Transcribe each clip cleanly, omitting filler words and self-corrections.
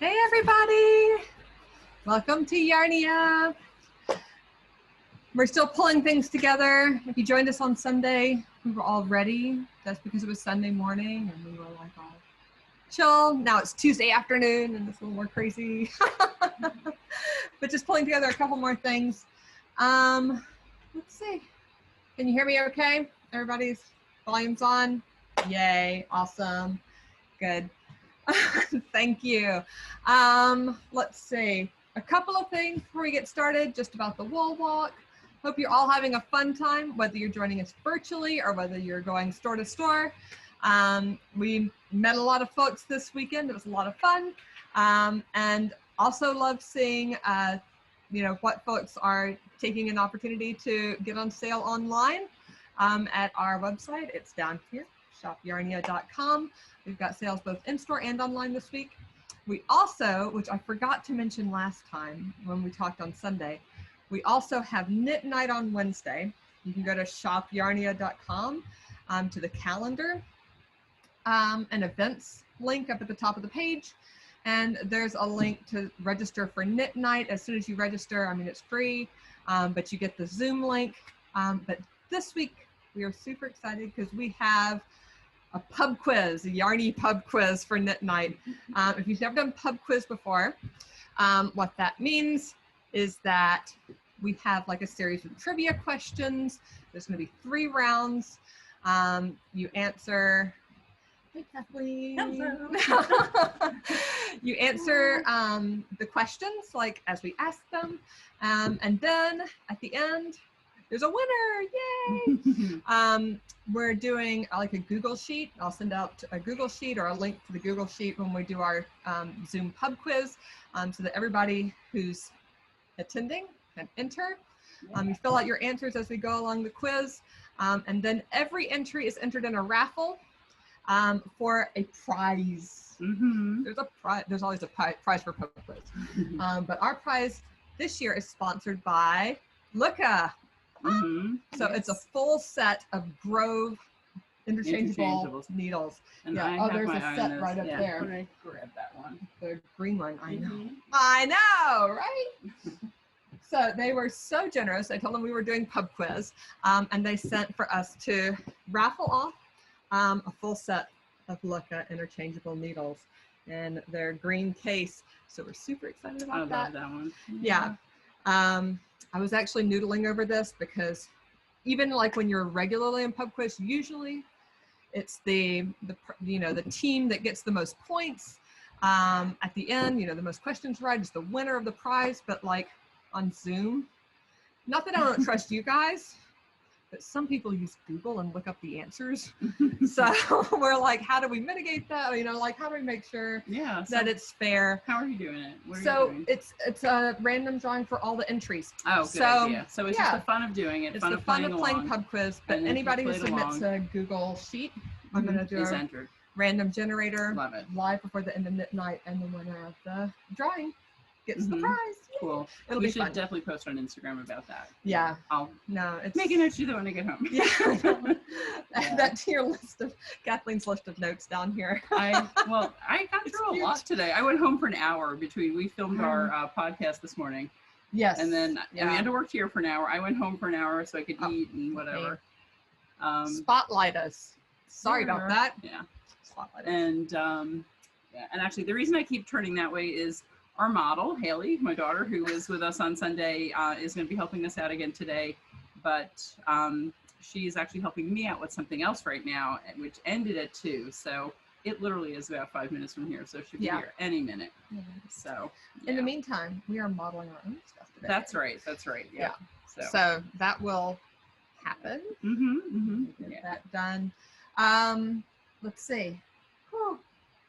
Hey everybody! Welcome to Yarnia. We're still pulling things together. If you joined us on Sunday, we were all ready. That's because it was Sunday morning and we were like all chill. Now it's Tuesday afternoon and it's a little more crazy. But just pulling together a couple more things. Let's see. Can you hear me okay? Everybody's volume's on? Yay, awesome, good. Thank you. Let's see, a couple of things before we get started, just about the wool walk. Hope you're all having a fun time, whether you're joining us virtually or whether you're going store to store. We met a lot of folks this weekend. It was a lot of fun. And also love seeing, you know, what folks are taking an opportunity to get on sale online at our website. It's down here, shopyarnia.com. We've got sales both in-store and online this week. We also, which I forgot to mention last time when we talked on Sunday, we also have Knit Night on Wednesday. You can go to shopyarnia.com to the calendar and events link up at the top of the page. And there's a link to register for Knit Night. As soon as you register, I mean, it's free, but you get the Zoom link. But this week, we are super excited because we have a pub quiz, a Yarny pub quiz for Knit Night. If you've never done pub quiz before, what that means is that we have like a series of trivia questions. There's going to be 3 rounds. You answer, hey Kathleen. You answer the questions like as we ask them, and then at the end, there's a winner, yay! We're doing like a Google Sheet. I'll send out a Google Sheet or a link to the Google Sheet when we do our Zoom pub quiz so that everybody who's attending can enter. You fill out your answers as we go along the quiz. And then every entry is entered in a raffle for a prize. There's a prize, there's always a prize for pub quiz. But our prize this year is sponsored by Luca. So it's a full set of Grove interchangeable needles. And yeah. Oh, there's a set right up there. When I grab that one. The green one, I know. I know, right? So they were so generous. I told them we were doing pub quiz, and they sent for us to raffle off a full set of Luca interchangeable needles in their green case. So we're super excited about that. I love that one. Yeah. I was actually noodling over this because even like when you're regularly in pub quiz, usually it's the team that gets the most points at the end, you know, the most questions right is the winner of the prize. But like on Zoom, not that I don't trust you guys, but some people use Google and look up the answers. So we're like, how do we mitigate that? You know, like how do we make sure that it's fair? How are you doing it? What are so you doing? It's a random drawing for all the entries. Oh, good idea. So it's just the fun of doing it. It's the fun of playing pub quiz. But anybody who submits a Google Sheet, I'm going to do a random generator live before the end of Knit Night, and the winner of the drawing gets the prize. Cool. It'll we be should fun. Definitely post on Instagram about that. Yeah. I'll it's make a note to do that when I get home. Yeah. Add that to your list of Kathleen's list of notes down here. I got through a lot today. I went home for an hour between we filmed our podcast this morning. Yes. And then we had to work here for an hour. I went home for an hour so I could eat and whatever. Spotlight us. Sorry about that. Yeah. Spotlight us. And and actually the reason I keep turning that way is our model, Haley, my daughter, who was with us on Sunday, is going to be helping us out again today. But she's actually helping me out with something else right now, which ended at 2. So it literally is about 5 minutes from here. So she'll be here any minute. So in the meantime, we are modeling our own stuff today. That's right. That's right. Yeah. So that will happen. Get that done. Let's see. Whew,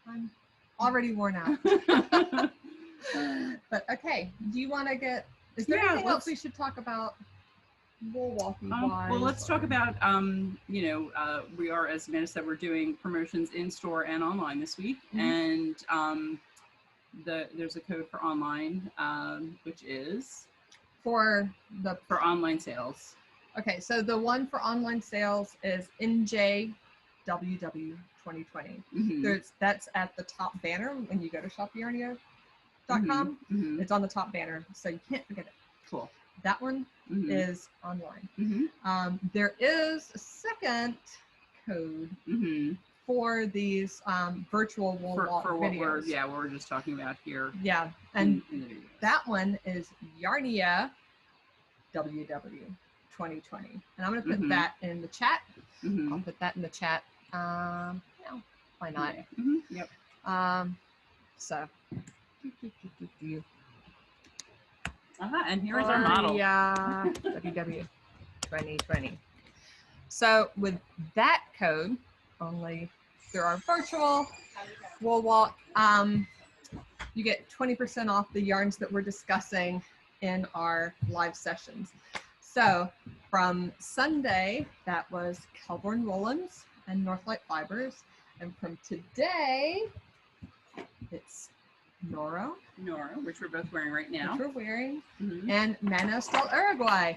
I'm already worn out. But okay, do you want to get, is there anything else we should talk about wool walking wise? Well, let's talk about, you know, we are, as Amanda said, we're doing promotions in store and online this week. And there's a code for online, which is? For online sales. Okay, so the one for online sales is NJWW 2020. That's at the top banner when you go to Shop Yarnia. yarnia.com. It's on the top banner, so you can't forget it. Cool. That one is online. There is a second code for these virtual wool walk for what videos. we're just talking about here. Yeah, and that one is Yarnia WW 2020, and I'm going to put that in the chat. I'll put that in the chat. No, why not? Yep. So. And here's our model. Yeah, WW 2020. So with that code, only through our virtual wool walk, you get 20% off the yarns that we're discussing in our live sessions. So from Sunday, that was Kelborn Woolens and Northlight Fibers, and from today, it's Noro, which we're both wearing right now. which we're wearing, and Manos Del Uruguay.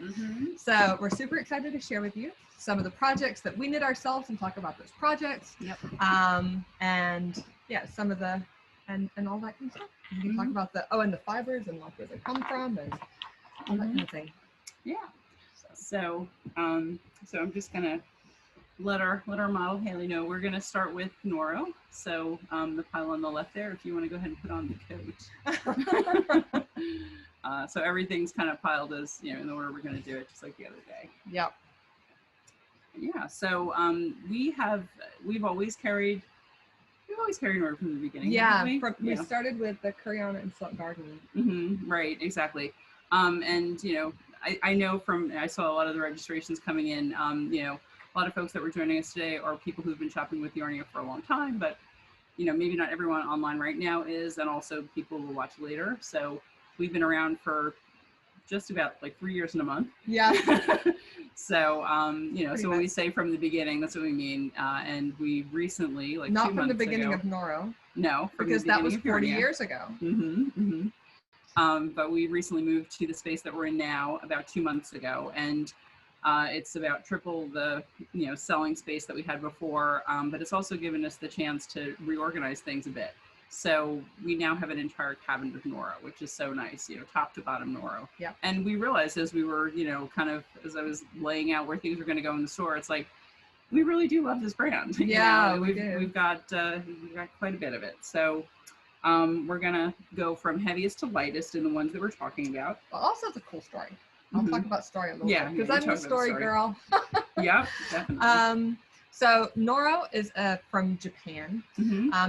So we're super excited to share with you some of the projects that we knit ourselves and talk about those projects. And yeah, some of the and all that kind of stuff. We can talk about the and the fibers and like where they come from and all that kind of thing. Yeah. So so I'm just gonna let our model Haley know we're gonna start with Noro. So the pile on the left there, if you want to go ahead and put on the coat. So everything's kind of piled as in the order we're gonna do it, just like the other day. Yep. Yeah. So we've always carried Noro from the beginning. Yeah. We started with the Crayon and Silk Garden. Right. Exactly. And I know I saw a lot of the registrations coming in. A lot of folks that were joining us today are people who've been shopping with Yarnia for a long time, but maybe not everyone online right now is, and also people will watch later. So we've been around for just about like 3 years and a month. Yeah. So so when we say from the beginning, that's what we mean. And we recently, like not 2 from months the beginning ago, of Noro. No, because that was 40 years ago. But we recently moved to the space that we're in now about 2 months ago, and it's about triple the selling space that we had before, but it's also given us the chance to reorganize things a bit. So we now have an entire cabinet of Noro, which is so nice, top to bottom Noro. Yeah. And we realized as we were, kind of as I was laying out where things were going to go in the store, it's like we really do love this brand. Yeah, we've got quite a bit of it. So we're gonna go from heaviest to lightest in the ones that we're talking about. Well, also it's a cool story. I'll talk about story a little bit because I'm a story girl. Yeah, definitely. So Noro is from Japan.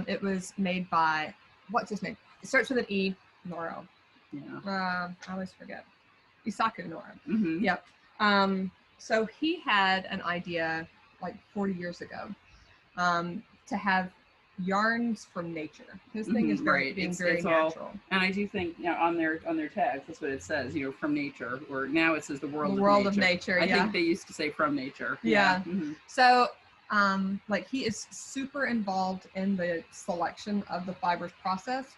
It was made by, what's his name? It starts with an E, Noro. Yeah. I always forget. Isaku Noro. Yep. So he had an idea like being years ago to have yarns from nature. His thing is very natural. And I do think on their tags, that's what it says, from nature, or now it says the world of nature. I think they used to say from nature. Yeah. So like he is super involved in the selection of the fibers process.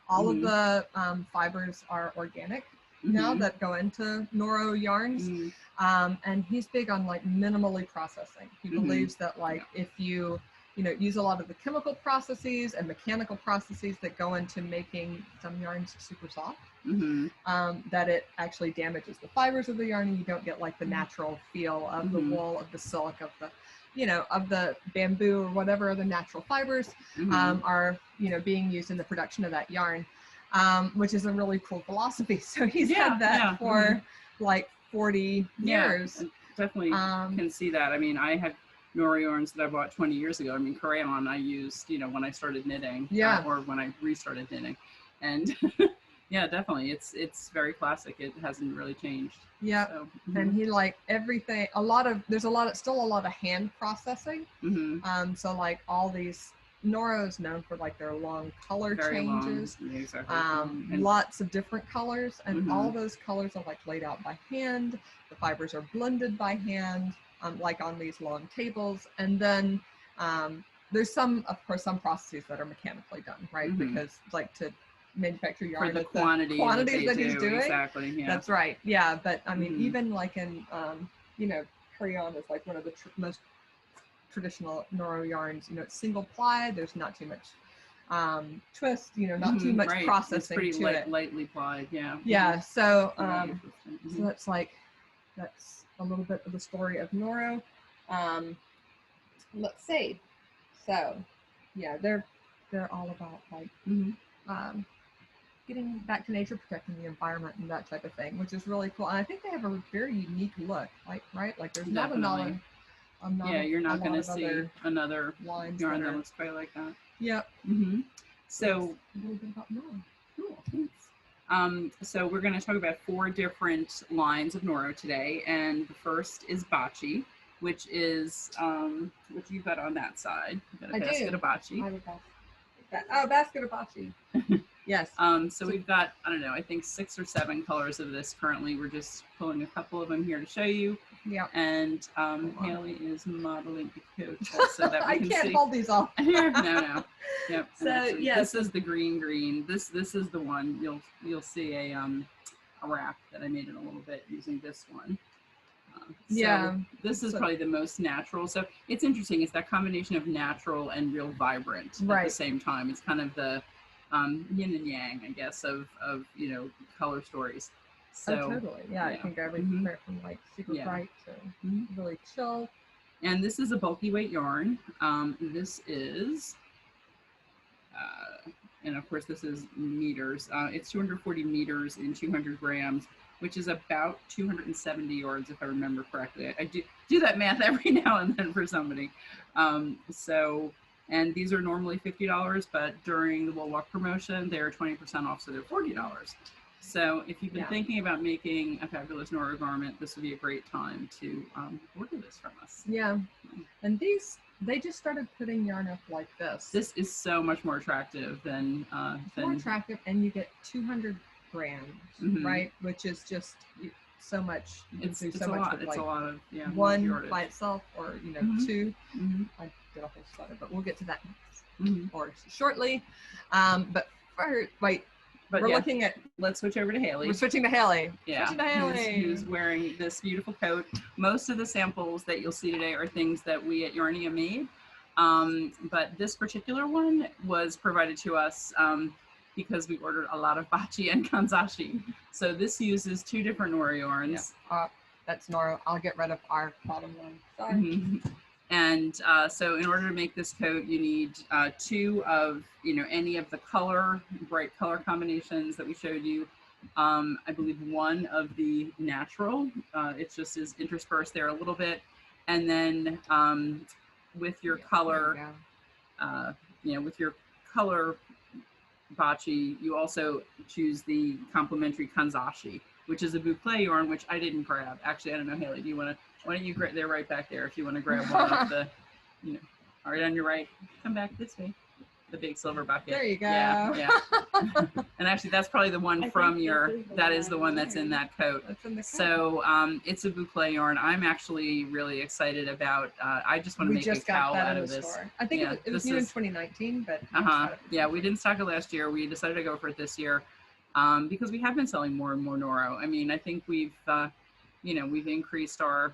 All of the fibers are organic now that go into Noro yarns. And he's big on like minimally processing. He believes that like if you use a lot of the chemical processes and mechanical processes that go into making some yarns super soft, that it actually damages the fibers of the yarn, and you don't get like the natural feel of the wool, of the silk, of the, of the bamboo or whatever the natural fibers are, being used in the production of that yarn, which is a really cool philosophy. So he's had that for like 40 years. Definitely can see that. I mean, I had Noro yarns that I bought 20 years ago. I mean, crayon I used, when I started knitting, or when I restarted knitting, and yeah, definitely, it's very classic. It hasn't really changed. Yeah, so, and he everything. There's still a lot of hand processing. So like all these Noro's known for like their long color changes, lots of different colors, and all those colors are like laid out by hand. The fibers are blended by hand. Like on these long tables, and then there's some processes that are mechanically done, right? Because like to manufacture yarn for the at quantities that he's doing. Exactly. Yeah. That's right. Yeah, but I mean, even like in crayon is like one of the most traditional Noro yarns. It's single ply. There's not too much twist, not too much right. processing it's pretty to it. lightly plied, yeah. Yeah, so Mm-hmm. so that's a little bit of the story of Noro. Let's see. So yeah, they're all about like getting back to nature, protecting the environment, and that type of thing, which is really cool. And I think they have a very unique look, right? Like there's not Definitely. You're not going to see another yarn that looks quite like that. Yep. So a little bit about Noro. Cool, thanks. So we're going to talk about 4 different lines of Noro today, and the first is Bachi, which is what you've got on that side. You've got a basket of Bachi. Basket of Bachi. Yes. So we've got, I don't know, I think 6 or 7 colors of this currently. We're just pulling a couple of them here to show you. Yeah. And Haley is modeling the coat so that we can can't hold these off. No. Yep. So actually, yes. This is the green. This is the one. You'll see a wrap that I made in a little bit using this one. So this is probably the most natural. So it's interesting. It's that combination of natural and real vibrant at the same time. It's kind of the yin and yang, I guess, of color stories. So totally. Yeah, it can go everything from like super bright to really chill. And this is a bulky weight yarn. This is and of course this is meters. It's 240 meters in 200 grams, which is about 270 yards, if I remember correctly. I do that math every now and then for somebody. And these are normally $50, but during the Wool Walk promotion, they're 20% off, so they're $40. So if you've been thinking about making a fabulous Noro garment, this would be a great time to order this from us. Yeah, and they just started putting yarn up like this. This is so much more attractive than more attractive, and you get 200 grams, right? Which is just so much. It's a lot. It's a lot of one by itself, or 2. I did a whole sweater, but we'll get to that or shortly. But first, we're looking at. Let's switch over to Haley. We're switching to Haley. Yeah, switching to Haley. Who's wearing this beautiful coat. Most of the samples that you'll see today are things that we at Yarnia made, but this particular one was provided to us because we ordered a lot of Bachi and Kanzashi. So this uses 2 different Noro yarns. Yeah. That's Noro. I'll get rid of our bottom one. Sorry. And so in order to make this coat, you need 2 of, any of the bright color combinations that we showed you. I believe 1 of the natural. It just is interspersed there a little bit. And then with your color, with your color Bachi, you also choose the complementary Kanzashi, which is a boucle yarn, which I didn't grab. Actually, I don't know, Haley, why don't you grab, they're right back there if you want to grab one of the, all right on your right, come back this way, the big silver bucket. There you go. Yeah. And actually that's probably the one that is the one that's in that coat. That's in the coat. So it's a boucle yarn. I'm actually really excited about, I just want to make a cowl out of this. I think it was new in 2019, but yeah, we didn't stock it last year. We decided to go for it this year because we have been selling more and more Noro. I mean, I think we've increased our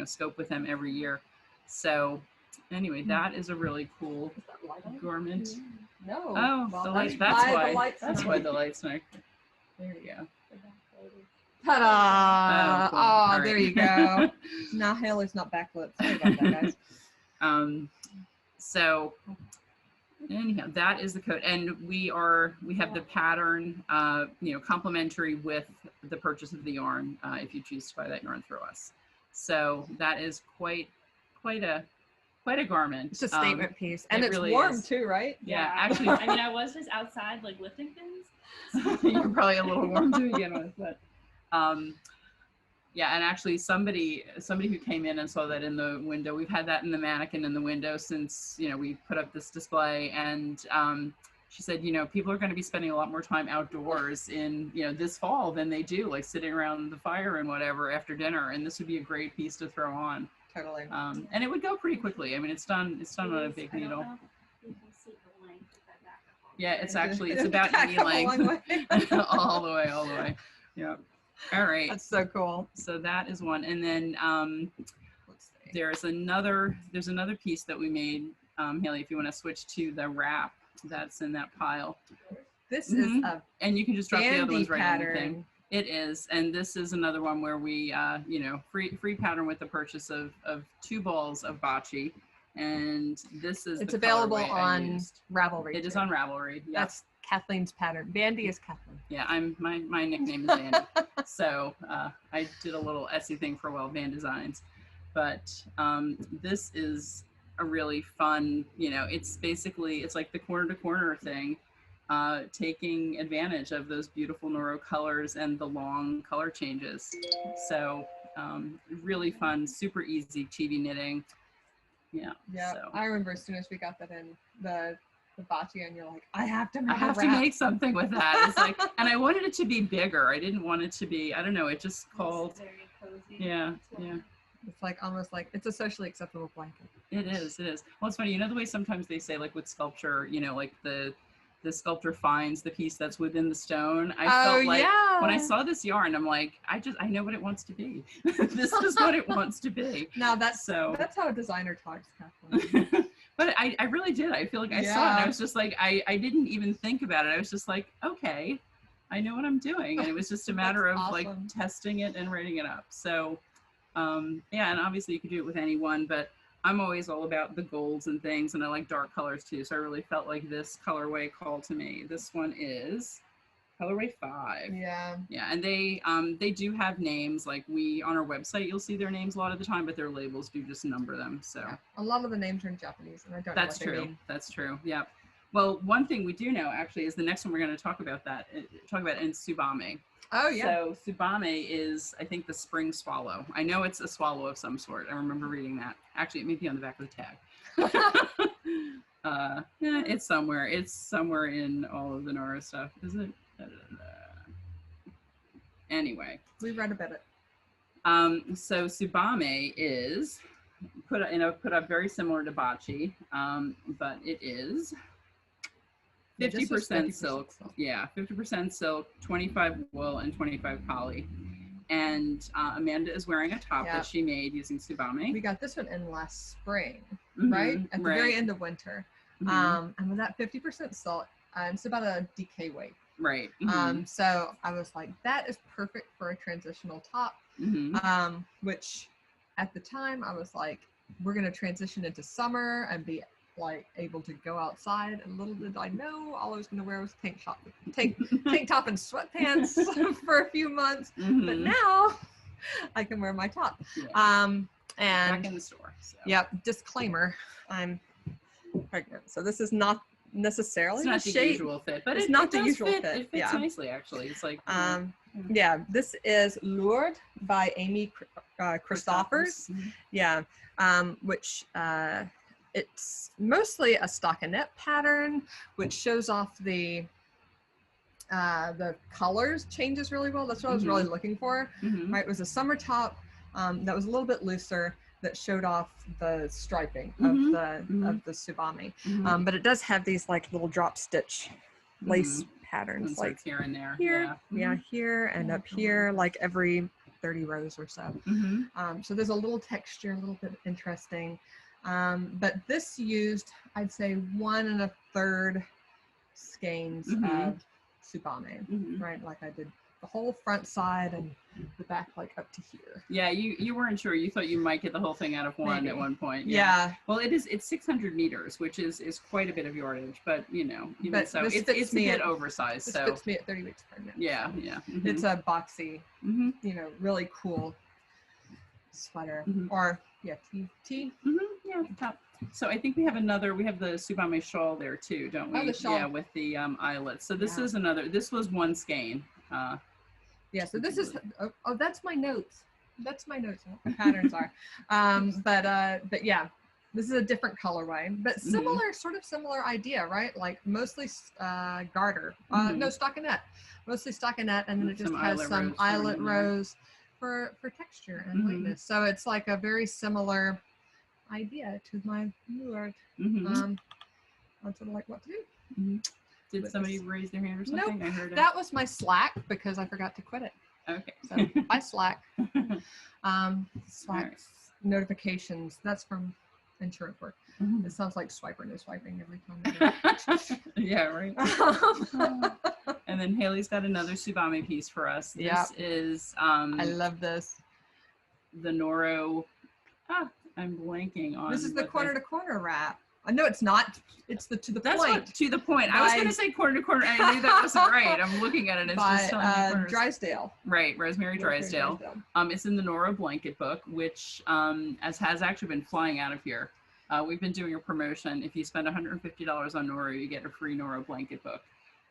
scope with them every year. So anyway, that is a really cool garment. No. Oh, well, the light, that's why the light's not. There you go. Ta-da! Oh, cool. There you go. Now Haley's not backlit. Sorry about that, guys. So anyhow, that is the coat, and we have the pattern, complimentary with the purchase of the yarn, if you choose to buy that yarn through us. So that is quite a garment. It's a statement piece, and it's really warm too, right? Yeah, actually, I mean, I was just outside like lifting things. So you're probably a little warm to begin with, but yeah, and actually somebody who came in and saw that in the window, we've had that in the mannequin in the window since, we put up this display, and she said, people are going to be spending a lot more time outdoors in, this fall than they do, like sitting around the fire and whatever after dinner, and this would be a great piece to throw on. Totally. And it would go pretty quickly. I mean, it's done on a big needle. Yeah, it's about knee length all the way. Yeah. All right. That's so cool. So that is one, and then let's see. There's another piece that we made, Haley. If you want to switch to the wrap that's in that pile. This is a and you can just drop the other Vandy ones right in the pattern. thing. It is, and this is another one where we, you know, free pattern with the purchase of 2 balls of Bachi, and this is It's the available colorway I on used. Ravelry. It is too. on Ravelry. Yeah. That's Kathleen's pattern. Vandy is Kathleen. Yeah, my nickname is Vandy. So I did a little Etsy thing for a while, Van Designs, but this is a really fun, you know, it's basically, it's like the corner to corner thing. Taking advantage of those beautiful Noro colors and the long color changes. So really fun, super easy chibi knitting. Yeah. Yeah. So. I remember as soon as we got that in the Bachi, and you're like, I have to make something with that. It's like, and I wanted it to be bigger. I didn't want it to be, I don't know, it just called. It's very cozy. Yeah. Yeah. It's like almost like it's a socially acceptable blanket. It is. It is. Well, it's funny. You know the way sometimes they say, like with sculpture, you know, like the sculptor finds the piece that's within the stone. I felt like when I saw this yarn, I'm like, I know what it wants to be. This is what it wants to be. Now that's how a designer talks, Kathleen. But I really did. I feel like I saw it and I was just like, I didn't even think about it. I was just like, okay, I know what I'm doing. And it was just a matter of like testing it and writing it up. So yeah, and obviously you could do it with anyone, but I'm always all about the golds and things, and I like dark colors too. So I really felt like this colorway called to me. This one is colorway 5. Yeah. Yeah, and they do have names. Like on our website, you'll see their names a lot of the time, but their labels do just number them. So yeah. A lot of the names are in Japanese, and I don't know what they mean. That's true. Yeah. Well, one thing we do know actually is the next one we're going to talk about in Tsubame. Oh yeah. So Tsubame is, I think, the spring swallow. I know it's a swallow of some sort. I remember reading that. Actually, it may be on the back of the tag. Yeah, it's somewhere. It's somewhere in all of the Noro stuff, is it? Anyway, we read about it. So Tsubame is put up very similar to Bachi, but it is 50% silk. Yeah, 50% silk, 25 wool, and 25 poly. And Amanda is wearing a top that she made using Tsubame. We got this one in last spring, right? At the very end of winter. And with that 50% silk, it's about a DK weight. Right. So I was like, that is perfect for a transitional top, which at the time I was like, we're going to transition into summer and be like able to go outside. And little did I know all I was going to wear was tank top and sweatpants for a few months. But now I can wear my top. And back in the store. So. Yep. Disclaimer: I'm pregnant, so this is not necessarily the usual fit, but it's not the usual fit. It fits nicely, actually. It's like yeah. This is Lourdes by Amy Christoffers. Yeah, which it's mostly a stockinette pattern, which shows off the colors changes really well. That's what I was really looking for. Right, it was a summer top that was a little bit looser, that showed off the striping of the Tsubame, but it does have these like little drop stitch lace patterns, like here and there. Here, here and up here, like every 30 rows or so. So there's a little texture, a little bit interesting. But this used, I'd say, 1 1/3 skeins of Tsubame, right? Like I did the whole front side and the back like up to here. Yeah, you weren't sure. You thought you might get the whole thing out of one at one point. Yeah. Well, it's 600 meters, which is quite a bit of yardage, but you know, even so, it's a bit oversized. This so fits me at 30 weeks pregnant. Yeah, so. Yeah. It's a boxy, you know, really cool sweater or tee. Yeah, top. So I think we have the Tsubame shawl there too, don't we? Oh, the shawl. Yeah, with the eyelets. So this is another. This was 1 skein. Yeah, so this is, that's my notes. That's my notes, what the patterns are. But yeah, this is a different colorway, but similar, sort of similar idea, right? Like mostly garter, no stockinette, mostly stockinette, and then it just has some eyelet rows for texture and lightness. So it's like a very similar idea to my Lourdes. I'm sort of like, what to do? Did somebody raise their hand or something? Nope. I heard that was my Slack because I forgot to quit it. Okay. So by Slack. Slack notifications. That's from insurance work. Mhm. It sounds like swiper no swiping every time. Yeah, right. And then Haley's got another Tsubame piece for us. This Yep. is I love this. the Noro. I'm blanking on. This is the what corner to corner wrap. No, it's not. It's the to the That's point. what, to the point. I was By- going to say corner to corner. I knew that wasn't right. I'm looking at it. It's By just telling me corners. Drysdale. Right, Rosemary Drysdale. It's in the NORO Blanket book, which has actually been flying out of here. We've been doing a promotion. If you spend $150 on NORO, you get a free NORO Blanket book.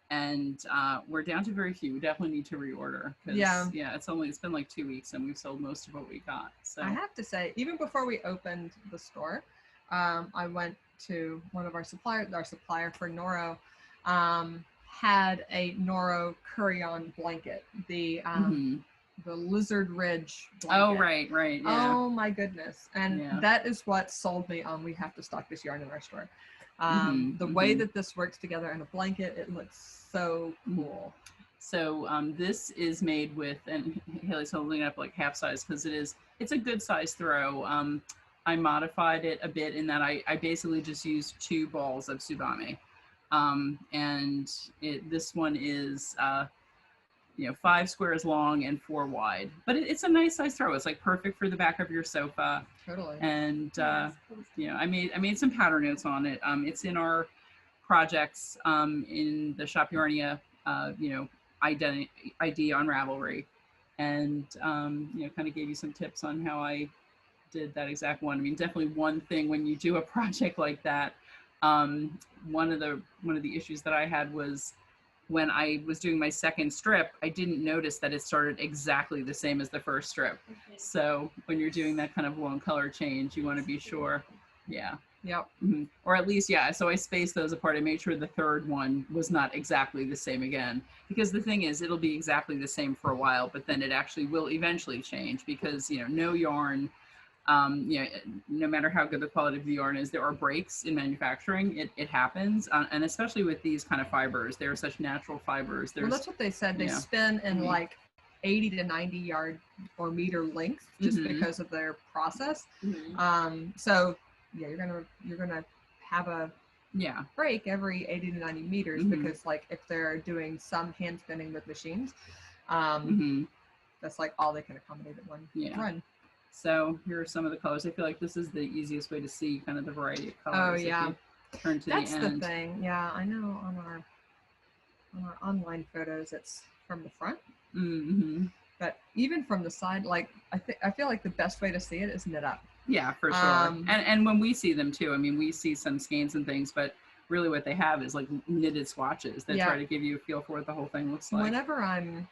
And we're down to very few. We definitely need to reorder. Yeah. Yeah, it's been like 2 weeks and we've sold most of what we got. So I have to say, even before we opened the store, I went to one of our suppliers. Our supplier for NORO had a NORO Curry-On blanket. The Lizard Ridge blanket. Oh, right. Yeah. Oh my goodness. And Yeah. that is what sold me on we have to stock this yarn in our store. The way that this works together in a blanket, it looks so cool. So this is made with, and Haley's holding it up like half size because it's a good size throw. I modified it a bit in that I basically just used 2 balls of Tsubame. And this one is 5 squares long and 4 wide, but it's a nice size throw. It's like perfect for the back of your sofa. Totally. And I made some pattern notes on it. It's in our projects in the Shop Yarnia ID on Ravelry, and kind of gave you some tips on how I did that exact one. I mean, definitely one thing when you do a project like that, one of the issues that I had was when I was doing my second strip, I didn't notice that it started exactly the same as the first strip. Okay. So when you're doing that kind of long color change, you want to be sure. Yeah. Yep. Mm-hmm. Or at least, yeah. So I spaced those apart. I made sure the third one was not exactly the same again, because the thing is, it'll be exactly the same for a while, but then it actually will eventually change because, no yarn, no matter how good the quality of the yarn is, there are breaks in manufacturing. It happens. And especially with these kind of fibers, they're such natural fibers. Well, that's what they said. They Yeah. spin in like 80 to 90 yard or meter length just because of their process. So yeah, you're gonna have a break every 80 to 90 meters because like if they're doing some hand spinning with machines, that's like all they can accommodate at one run. So here are some of the colors. I feel like this is the easiest way to see kind of the variety of colors. Oh yeah, if you turn to that's the the end. thing. Yeah, I know on our online photos it's from the front, but even from the side, like I feel like the best way to see it is knit up. Yeah, for sure. And when we see them too, I mean, we see some skeins and things, but really what they have is like knitted swatches that try to give you a feel for what the whole thing looks like. Whenever I'm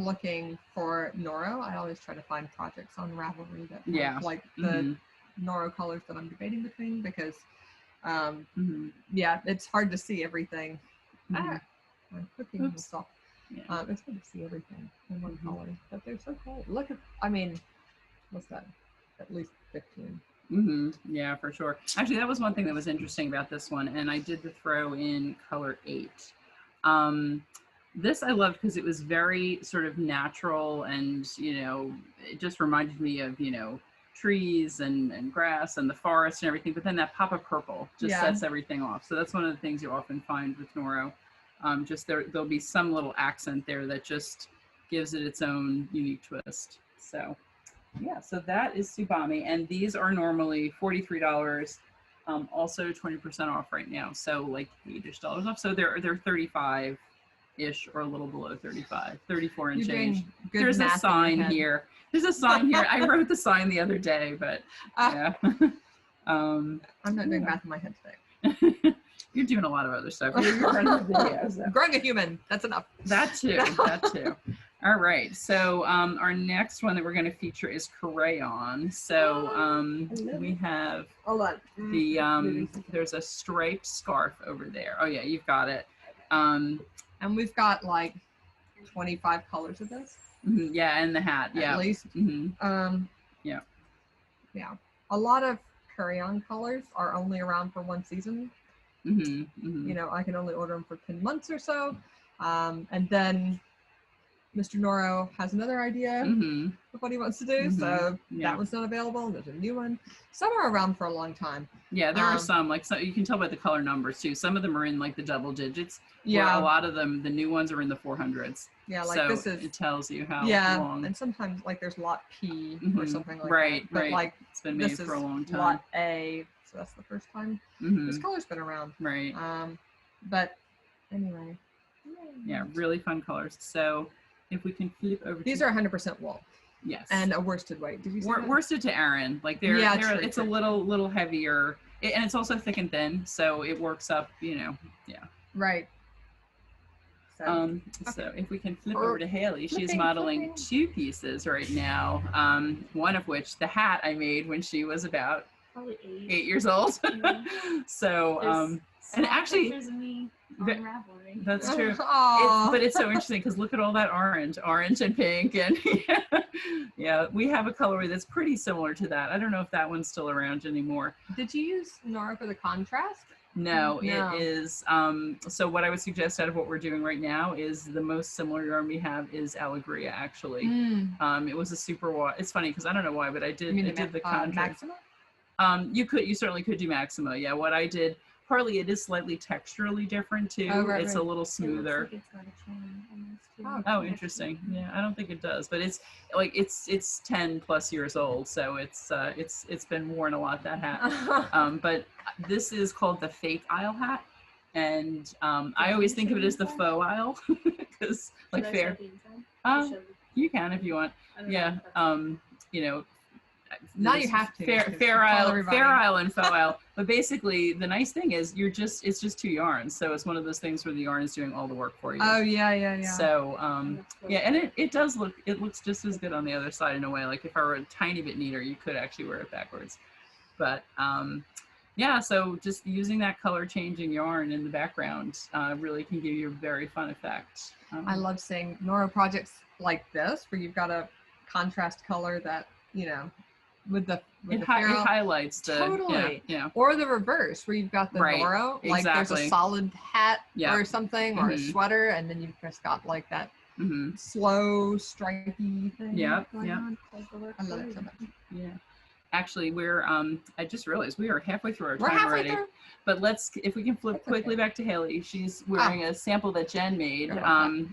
looking for NORO, I always try to find projects on Ravelry that have like the NORO colors that I'm debating between because it's hard to see everything. I'm cooking myself. Yeah. It's hard to see everything in one color, but they're so cool. Look at, what's that? At least 15. Yeah, for sure. Actually, that was one thing that was interesting about this one, and I did the throw in color 8. This I loved because it was very sort of natural, and it just reminded me of trees and grass and the forest and everything. But then that pop of purple just sets everything off. So that's one of the things you often find with NORO. Just there'll be some little accent there that just gives it its own unique twist. So. Yeah, so that is Tsubame, and these are normally $43, also 20% off right now, so like $8-ish off. So they're 35-ish or a little below 35, 34 and change. There's a sign here. There's a sign here. I wrote the sign the other day, but yeah. I'm not doing math in my head today. You're doing a lot of other stuff. You're running the videos. So. Growing a human, that's enough. That too. All right, so our next one that we're going to feature is Crayon. So we have the there's a striped scarf over there. Oh yeah, you've got it. And we've got like 25 colors of this. Yeah, and the hat. Yeah, at least. Yeah. A lot of Crayon colors are only around for one season. I can only order them for 10 months or so, and then Mr. Noro has another idea Mm-hmm. of what he wants to do, so Yeah. that one's not available. There's a new one. Some are around for a long time. Yeah, there are some, like, so you can tell by the color numbers too. Some of them are in like the double digits. Yeah. A lot of them, the new ones are in the 400s. Yeah, like so this is. it tells you how long. And sometimes like there's lot P or something like right, that. But right. like It's been made this for a is long time. lot A, so that's the first time this color's been around. Right. But anyway. Yeah, really fun colors. So if we can flip over. These are 100% wool. Yes. And a worsted weight. Did you say that? Worsted to Aran. Like they're it's a little heavier, and it's also thick and thin, so it works up. Yeah. Right. So, So if we can flip over to Haley, she's modeling two pieces right now. One of which, the hat I made when she was about Probably 8 years old. So and actually, pictures of me unraveling. that's true. Aw. But it's so interesting because look at all that orange and pink, and yeah, we have a colorway that's pretty similar to that. I don't know if that one's still around anymore. Did you use Nora for the contrast? No, it is. So what I would suggest out of what we're doing right now is the most similar yarn we have is Allegria, actually. It was a super wash. It's funny because I don't know why, but I did the contrast. Maxima? You certainly could do Maxima. Yeah, what I did. Partly it is slightly texturally different too. It's a little smoother. It looks like it's got a chain almost, too. Oh, interesting. Yeah, I don't think it does, but it's like it's 10 plus years old, so it's been worn a lot, that hat. But this is called the fake aisle hat, and I always think of it as the faux aisle because like fair. You can if you want. Yeah. Now you have to. Fair aisle and faux aisle. But basically, the nice thing is it's just two yarns. So it's one of those things where the yarn is doing all the work for you. Oh yeah. So yeah, and it looks just as good on the other side in a way. Like if I were a tiny bit neater, you could actually wear it backwards. But yeah, so just using that color changing yarn in the background really can give you a very fun effect. I love seeing Noro projects like this where you've got a contrast color that it highlights the totally or the reverse where you've got the Noro like there's a solid hat or something or a sweater, and then you've just got like that slow stripey thing. I love it so much. Actually, we're I just realized we are halfway through our time already. But if we can flip quickly back to Haley. She's wearing a sample that Jen made.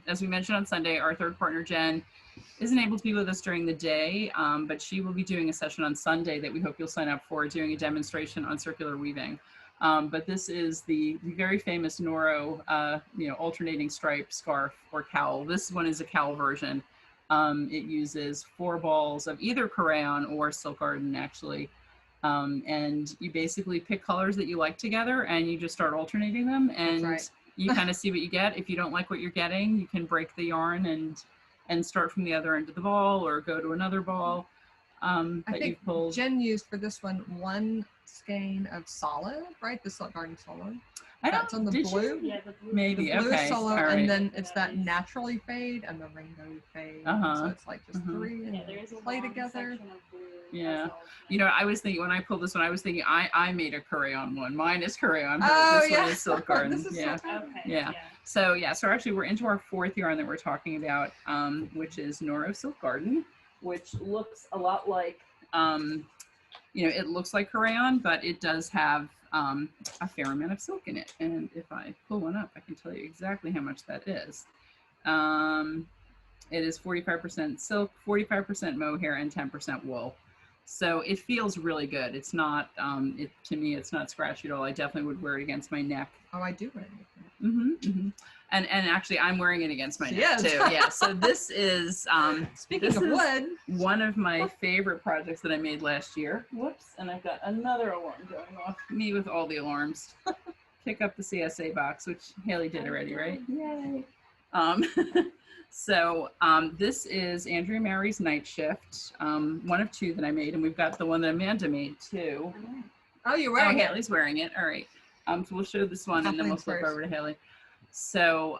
As we mentioned on Sunday, our third partner Jen isn't able to be with us during the day, but she will be doing a session on Sunday that we hope you'll sign up for, doing a demonstration on circular weaving. But this is the very famous Noro, alternating stripe scarf or cowl. This one is a cowl version. It uses 4 balls of either crayon or silk garden, actually. And you basically pick colors that you like together and you just start alternating them, and you kind of see what you get. If you don't like what you're getting, you can break the yarn and start from the other end of the ball or go to another ball I think Jen used for this one skein of solid, right? The silk garden solid. That's on the blue. Yeah, the blue. Maybe. The blue Okay. solid, All and right. then it's that naturally fade and the rainbow fade. So it's like just three and there is a play long together. section of blue. Yeah. That's all. You know, I was thinking when I pulled this one, I was thinking I made a crayon one. Mine is crayon. Oh, this yeah. one is silk garden. This is Yeah. silk garden. Okay. Yeah. So yeah, so actually we're into our 4th yarn that we're talking about, which is Noro Silk Garden, which looks a lot like, it looks like crayon, but it does have a fair amount of silk in it. And if I pull one up, I can tell you exactly how much that is. It is 45% silk, 45% mohair, and 10% wool. So it feels really good. It's not, to me, it's not scratchy at all. I definitely would wear it against my neck. Oh, I do wear it. And actually, I'm wearing it against my neck Yes. too. Yeah. So this is Speaking this of is wood, one of my favorite projects that I made last year. Whoops! And I've got another alarm going off. Me with all the alarms. Pick up the CSA box, which Haley did already, right? Yay! So this is Andrea Mowry's Nightshift, one of 2 that I made, and we've got the one that Amanda made too. oh, you're wearing it. Haley's wearing it. All right. So we'll show this one and then we'll Kathleen's flip first. over to Haley. So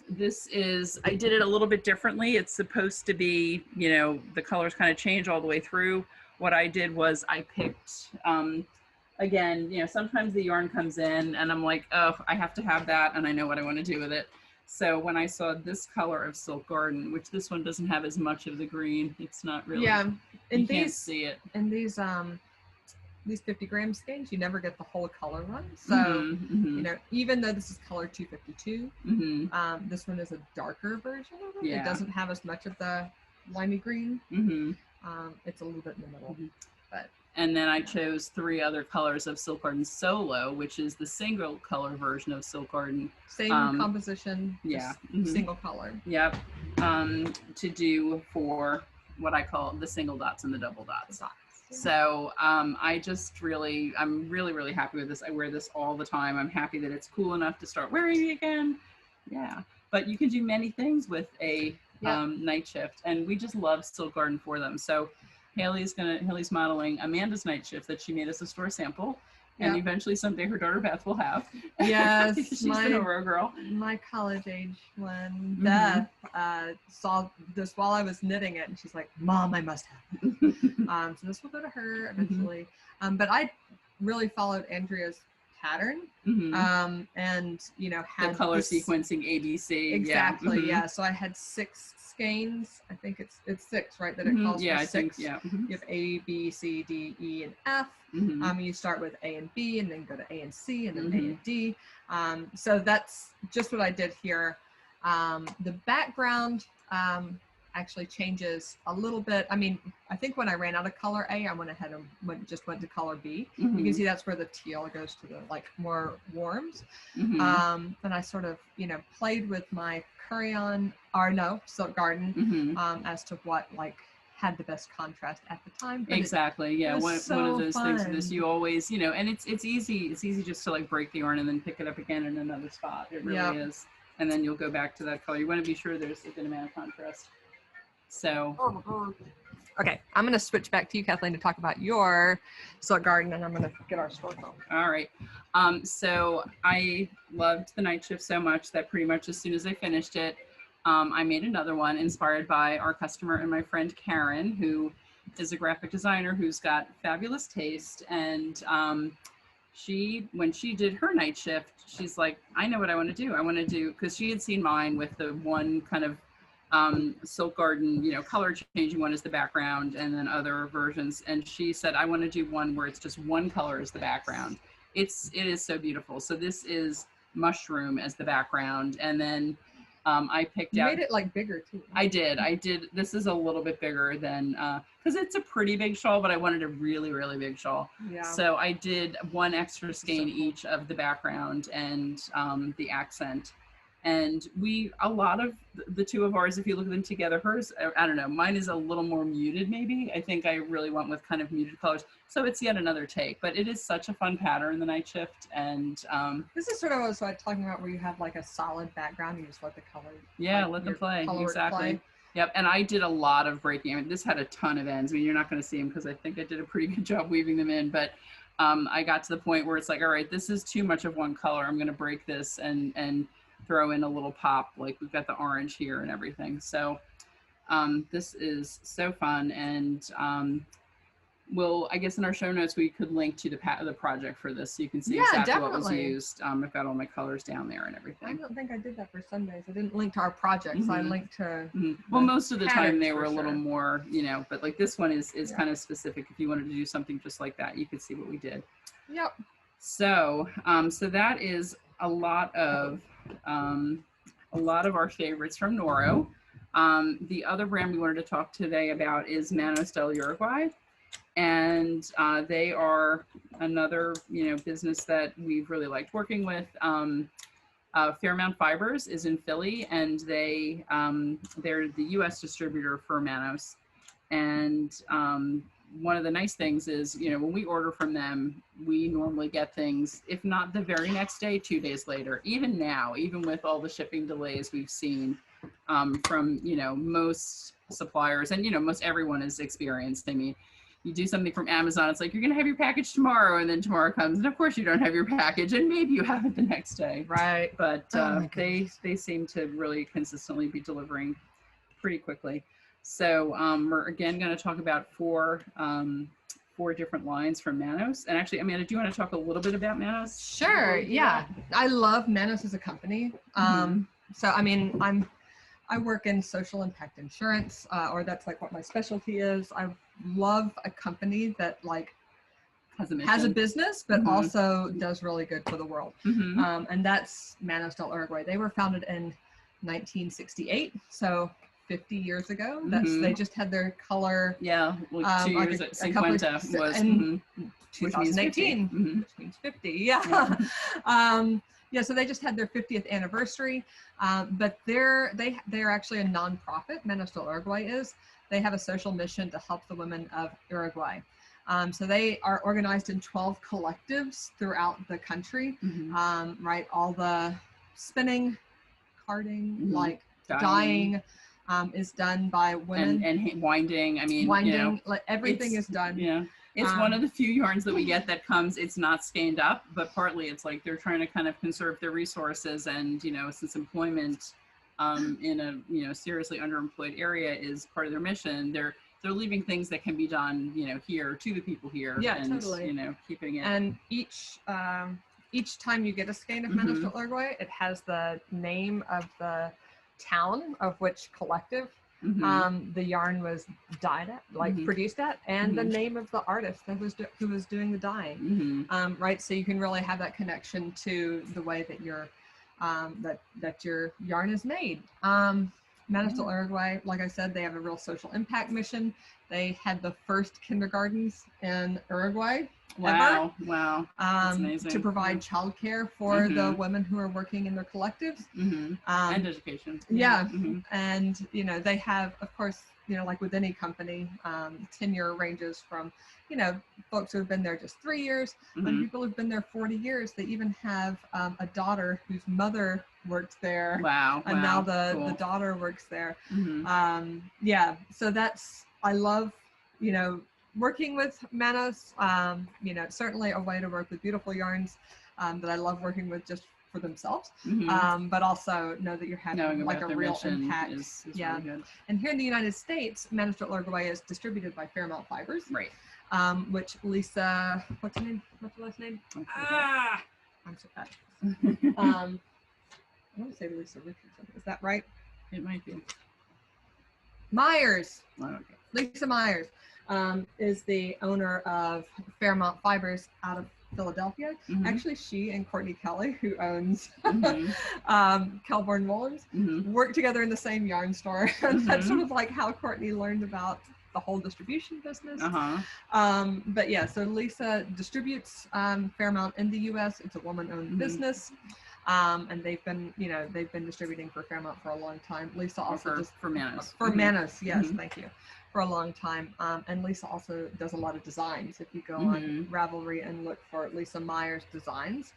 this is, I did it a little bit differently. It's supposed to be, the colors kind of change all the way through. What I did was I picked, again, sometimes the yarn comes in and I'm like, oh, I have to have that and I know what I want to do with it. So when I saw this color of Silk Garden, which this one doesn't have as much of the green, it's not really, Yeah, you can't see it. in these 50-gram skeins, you never get the whole color one. So, you know, even though this is color 252, this one is a darker version of it. Yeah. It doesn't have as much of the limey green. It's a little bit in the middle. But and then I chose 3 other colors of Silk Garden Solo, which is the single color version of Silk Garden. Same composition, yeah, single color. Yep. To do for what I call the single dots and the double dots. So I'm really happy with this. I wear this all the time. I'm happy that it's cool enough to start wearing it again. Yeah, but you can do many things with a Nightshift, and we just love Silk Garden for them. So Haley's modeling Amanda's Nightshift that she made us a store sample, and eventually someday her daughter Beth will have. Yes, she's the NORO girl. My college age one, Beth, saw this while I was knitting it, and she's like, "Mom, I must have it." So this will go to her eventually. But I really followed Andrea's pattern, and you know, had the color sequencing ABC. Exactly. Yeah. So I had 6 skeins. I think it's 6, right? That it calls for 6. You have A, B, C, D, E, and F. You start with A and B, and then go to A and C, and then A and D. So that's just what I did here. The background actually changes a little bit. I mean, I think when I ran out of color A, I went ahead and went to color B. You can see that's where the teal goes to the like more warms. And I sort of, you know, played with my Silk Garden as to what like had the best contrast at the time. But exactly. Yeah. One of those things with this, you always, you know, and it's easy. It's easy just to like break the yarn and then pick it up again in another spot. It really is. And then you'll go back to that color. You want to be sure there's a good amount of contrast. So. Okay, I'm going to switch back to you, Kathleen, to talk about your Silk Garden, and I'm going to get our store phone. All right. So I loved the Nightshift so much that pretty much as soon as I finished it, I made another one inspired by our customer and my friend Karen, who is a graphic designer who's got fabulous taste. And when she did her Nightshift, she's like, I know what I want to do. I want to do, because she had seen mine with the one kind of Silk Garden, you know, color changing one as the background, and then other versions. And she said, I want to do one where it's just one color as the background. It is so beautiful. So this is mushroom as the background, and then I picked out. You made it like bigger too. I did. This is a little bit bigger than because it's a pretty big shawl, but I wanted a really, really big shawl. Yeah. So I did 1 extra skein each of the background and the accent. And a lot of the 2 of ours, if you look at them together, hers, I don't know, mine is a little more muted maybe. I think I really went with kind of muted colors. So it's yet another take, but it is such a fun pattern, the Nightshift. And this is sort of what I was talking about, where you have like a solid background, you just let the color. Yeah, let them play, exactly. Yep, and I did a lot of breaking. I mean, this had a ton of ends. I mean, you're not going to see them because I think I did a pretty good job weaving them in, but I got to the point where it's like, all right, this is too much of one color. I'm going to break this and throw in a little pop, like we've got the orange here and everything. So this is so fun, and I guess in our show notes we could link to the project for this, so you can see exactly what was used. I've got all my colors down there and everything. I don't think I did that for Sundays. I didn't link to our projects. I linked to well, most of the time they were a little more, you know, but like this one is kind of specific. If you wanted to do something just like that, you could see what we did. Yep. So so that is a lot of our favorites from NORO. The other brand we wanted to talk today about is Manos Del Uruguay, and they are another, you know, business that we've really liked working with. Fairmount Fibers is in Philly, and they're the U.S. distributor for Manos. And one of the nice things is, you know, when we order from them, we normally get things, if not the very next day, 2 days later. Even now, even with all the shipping delays we've seen from, you know, most suppliers, and, you know, most everyone has experienced. I mean, you do something from Amazon, it's like, you're going to have your package tomorrow, and then tomorrow comes, and of course you don't have your package, and maybe you have it the next day. Right. But they seem to really consistently be delivering pretty quickly. So we're again going to talk about four different lines from Manos. And actually, Amanda, do you want to talk a little bit about Manos? Sure. Yeah. I love Manos as a company. So I mean, I work in social impact insurance, or that's like what my specialty is. I love a company that like has a business, but also does really good for the world. And that's Manos Del Uruguay. They were founded in 1968, so 50 years ago. They just had their color. Yeah, like 2 years at 50 was in 2018, which means 50. which means 50. Yeah. Yeah, so they just had their 50th anniversary, but they're actually a nonprofit. Manos Del Uruguay is. They have a social mission to help the women of Uruguay. So they are organized in 12 collectives throughout the country. Right, all the spinning, carding, like dyeing is done by women. And winding. I mean, winding, you know, like everything is done. Yeah. It's one of the few yarns that we get that comes, it's not skeined up, but partly it's like they're trying to kind of conserve their resources, and, you know, since employment in a, you know, seriously underemployed area is part of their mission, they're leaving things that can be done, you know, here to the people here. Yeah, and, totally. You know, keeping it. And each time you get a skein of Manos Del Uruguay, it has the name of the town of which collective the yarn was dyed at, like produced at, and the name of the artist that who was doing the dyeing. Right, so you can really have that connection to the way that your that your yarn is made. Manos Del Uruguay, like I said, they have a real social impact mission. They had the first kindergartens in Uruguay ever. Wow. That's amazing. To provide childcare for the women who are working in their collectives. And education. Yeah. And, you know, they have, of course, you know, like with any company, tenure ranges from, you know, folks who have been there just 3 years, and people who've been there 40 years. They even have a daughter whose mother worked there. Wow. And now the daughter works there. Yeah. So I love, you know, working with Manos. You know, it's certainly a way to work with beautiful yarns that I love working with just for themselves, but also know that you're having like a real impact. Is really good. And here in the United States, Manos Del Uruguay is distributed by Fairmount Fibers, right? Which Lisa, what's her name? What's the last name? I'm so bad. I want to say Lisa Richardson. Is that right? It might be. Myers. Oh, okay. Lisa Myers is the owner of Fairmount Fibers out of Philadelphia. Actually, she and Courtney Kelly, who owns Kelborn Woolens, work together in the same yarn store. And that's sort of like how Courtney learned about the whole distribution business. But yeah, so Lisa distributes Fairmount in the U.S. It's a woman-owned business. And they've been distributing for Fairmount for a long time. Lisa also for Manos. For Manos, yes, thank you. For a long time. And Lisa also does a lot of designs. If you go on Ravelry and look for Lisa Myers designs,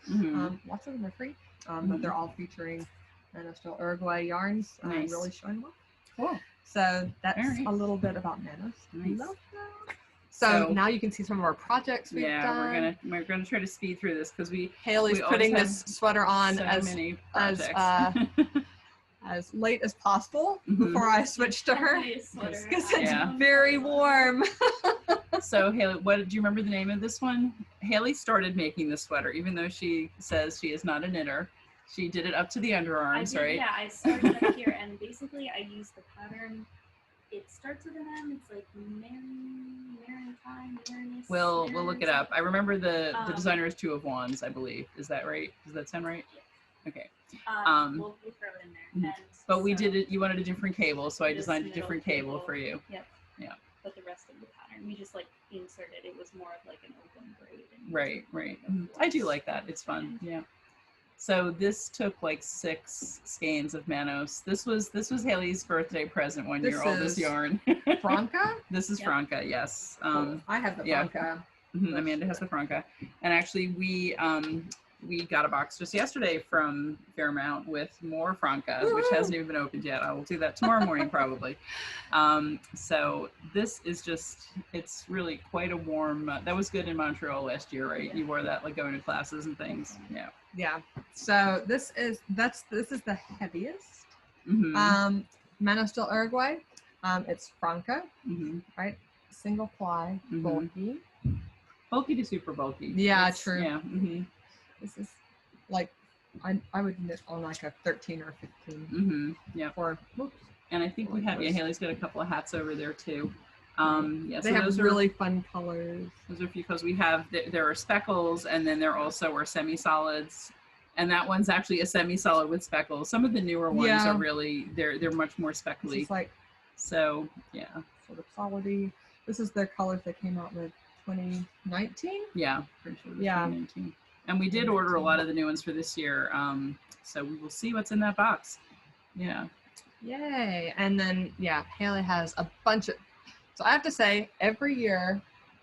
lots of them are free, but they're all featuring Manos Del Uruguay yarns, really showing them off. Cool. So that's a little bit about Manos. Love that. So now you can see some of our projects we've done. We're gonna try to speed through this because Haley's putting this sweater on as late as possible before I switch to her because it's very warm. So Haley, do you remember the name of this one? Haley started making the sweater, even though she says she is not a knitter. She did it up to the underarms, right? Yeah, I started up here, and basically I used the pattern. It starts with an M. It's like Maritime. We'll look it up. I remember the designer is Two of Wands, I believe. Is that right? Does that sound right? Yeah. Okay. We'll throw it in there. But we did it. You wanted a different cable, so I designed a different cable for you. Yep. Yeah. But the rest of the pattern, we just like inserted. It was more of like an open braid. Right. I do like that. It's fun. Yeah. So this took like 6 skeins of Manos. This was Haley's birthday present 1 year old. This yarn. Franca? This is Franca, yes. I have the Franca. Amanda has the Franca. And actually we got a box just yesterday from Fairmount with more Franca, which hasn't even been opened yet. I will do that tomorrow morning probably. So this is just, it's really quite a warm, that was good in Montreal last year, right? You wore that like going to classes and things. Yeah. Yeah. So this is the heaviest. Manos Del Uruguay. It's Franca, right? Single ply, bulky. Bulky to super bulky. Yeah, true. Yeah. This is like I would knit on like a 13 or 15. Yeah. Or whoops. And I think we have, yeah, Haley's got a couple of hats over there too. Yeah, They so have those really fun colors. Those are a few colors. We have, there are speckles, and then there also are semi-solids. And that one's actually a semi-solid with speckles. Some of the newer ones are really, they're much more speckly. It's like, so, yeah. Sort of solidy. This is their colors they came out with 2019? Yeah, pretty sure it was 2019. And we did order a lot of the new ones for this year. So we will see what's in that box. Yeah. Yay. And then, yeah, Haley has a bunch of, so I have to say, every year,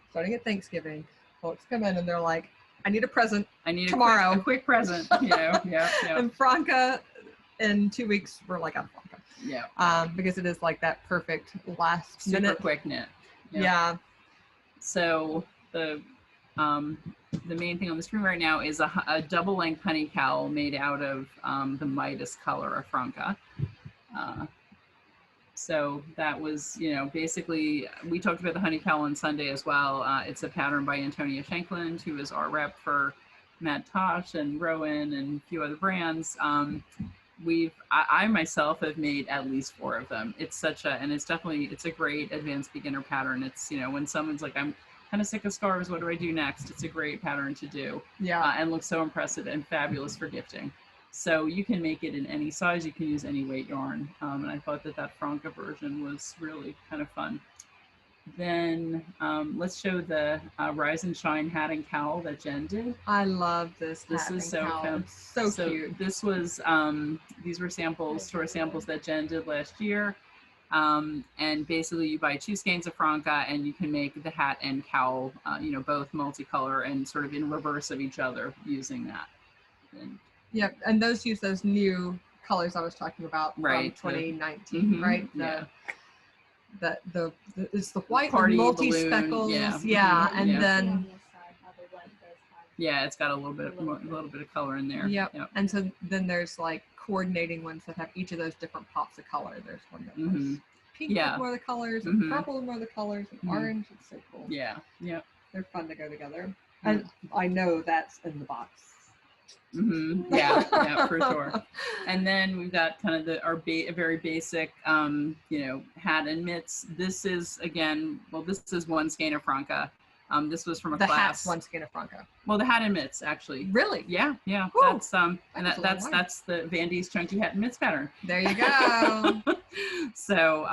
starting at Thanksgiving, folks come in and they're like, I need a present. I need tomorrow. A quick present. Yeah. And Franca, in 2 weeks, we're like out of Franca. Yeah. Because it is like that perfect last super minute. quick knit. Yeah. So the main thing on the screen right now is a double length honey cowl made out of the Midas color of Franca. So that was, you know, basically, we talked about the honey cowl on Sunday as well. It's a pattern by Antonia Shankland, who is our rep for Mad Tosh and Rowan and a few other brands. I myself have made at least 4 of them. It's such a, and it's definitely, it's a great advanced beginner pattern. It's, you know, when someone's like, I'm kind of sick of scarves, what do I do next? It's a great pattern to do. Yeah. And looks so impressive and fabulous for gifting. So you can make it in any size, you can use any weight yarn. And I thought that Franca version was really kind of fun. Then let's show the Rise and Shine hat and cowl that Jen did. I love this. This is so fun. So cute. This was, these were samples, store samples that Jen did last year. And basically you buy 2 skeins of Franca and you can make the hat and cowl, you know, both multicolor and sort of in reverse of each other using that. And, yep, and those use those new colors I was talking about from 2019, right? It's the white with multi-speckles, and then it's got a little bit of color in there. Yep. And so then there's like coordinating ones that have each of those different pops of color. There's one that has pink with more of the colors, and purple with more of the colors, and orange. It's so cool. Yeah. They're fun to go together, and I know that's in the box. Yeah, for sure. And then we've got kind of our very basic, you know, hat and mitts. This is, again, well, this is 1 skein of Franca. This was from a class. The hat's 1 skein of Franca. Well, the hat and mitts, actually. Really? Yeah. Woo! That's that's the Vandy's chunky hat and mitts pattern. There you go. So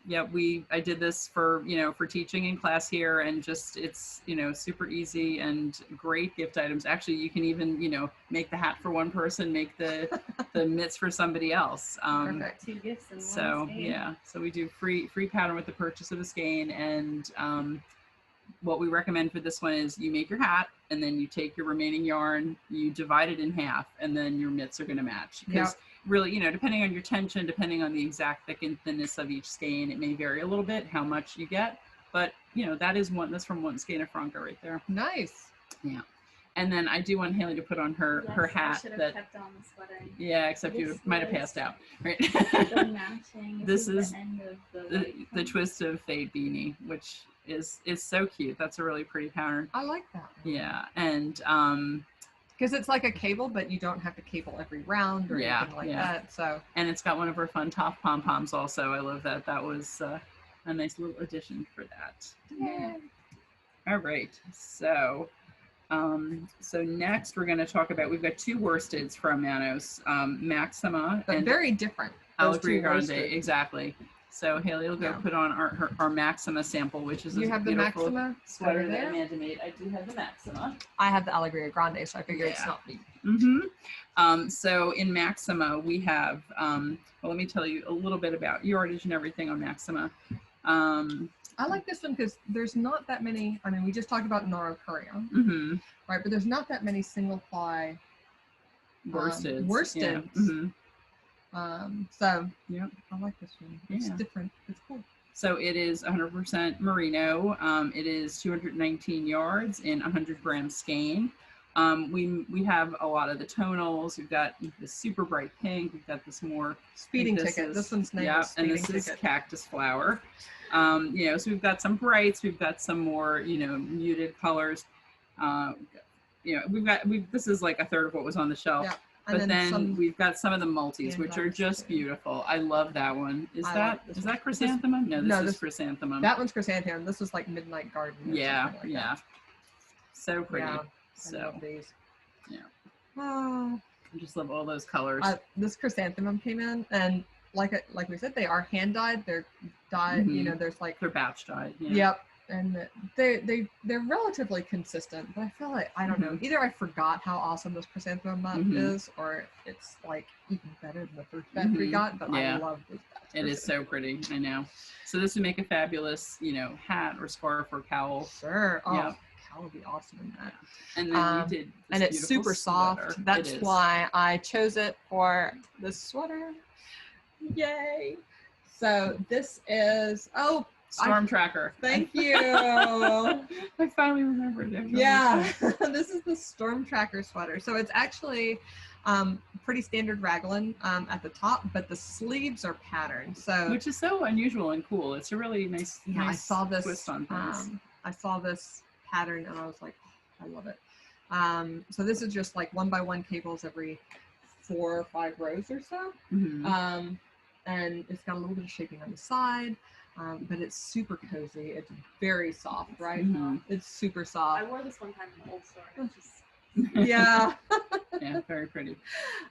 yeah, I did this for, you know, for teaching in class here, and just, it's, you know, super easy and great gift items. Actually, you can even, you know, make the hat for one person, make the mitts for somebody else. Perfect. 2 gifts in 1 so skein. yeah, so we do free pattern with the purchase of a skein. And what we recommend for this one is you make your hat, and then you take your remaining yarn, you divide it in half, and then your mitts are going to match. Because really, you know, depending on your tension, depending on the exact thick and thinness of each skein, it may vary a little bit how much you get. But, you know, that's from 1 skein of Franca right there. Nice. Yeah. And then I do want Haley to put on her hat. I should have kept on the sweater. Yeah, except you might have passed out, right? Matching. This is the end of the Twist of Fate beanie, which is so cute. That's a really pretty pattern. I like that. Yeah, and because it's like a cable, but you don't have to cable every round or anything like that. So, and it's got one of her fun top pom poms also. I love that. That was a nice little addition for that. Yeah. All right, so so next we're going to talk about, we've got 2 worsteds from Manos, Maxima, but and very different. Allegria Grande, exactly. So Haley will go put on our Maxima sample, which is you have the beautiful Maxima sweater that Amanda made. I do have the Maxima. I have the Allegria Grande, so I figured it's not me. So in Maxima we have, well, let me tell you a little bit about yardage and everything on Maxima. I like this one because there's not that many. I mean, we just talked about Noro Courier, right? But there's not that many single ply worsteds. So yeah, I like this one. It's different. It's cool. So it is 100% merino. It is 219 yards in 100 gram skein. We have a lot of the tonals. We've got the super bright pink. We've got this more speeding ticket. This one's named and this is cactus flower. You know, so we've got some brights. We've got some more, you know, muted colors. You know, this is like a third of what was on the shelf. And But then some we've got some of the multis, hand which are dyes just too. beautiful. I love that one. Is I that love this is one. that chrysanthemum? No, no, this is this- chrysanthemum. that one's chrysanthemum. This is like Midnight Garden. Or Yeah, something like yeah. that. So pretty. Yeah, I So love these. yeah. Oh, I just love all those colors. this chrysanthemum came in, and like we said, they are hand dyed. They're dyed. You Mhm. know, there's like They're batch dyed. Yeah. yep, and they're relatively consistent. But I feel like I don't know. Either I forgot how awesome this chrysanthemum batch is, or it's like even better than the first batch we got. But Yeah. I love this batch. It is so pretty. I know. So this would make a fabulous, hat or scarf or cowl. Sure. Oh, Yeah. cowl would be awesome in that. And then we did. And this it's beautiful super soft. sweater. That's It is. why I chose it for this sweater. Yay! So this is Storm Tracker. thank you. I finally remembered it. Yeah, this is the Storm Tracker sweater. So it's actually pretty standard raglan at the top, but the sleeves are patterned. So Which is so unusual and cool. It's a really nice, yeah, nice I saw this. twist on things. I saw this pattern and I was like, oh, I love it. So this is just like 1x1 cables every 4 or 5 rows or so. Mhm. And it's got a little bit of shaping on the side, but it's super cozy. It's very soft, right? Mhm. It's super I soft. wore this one time in the old store. And it's just Yeah. Yeah, very pretty.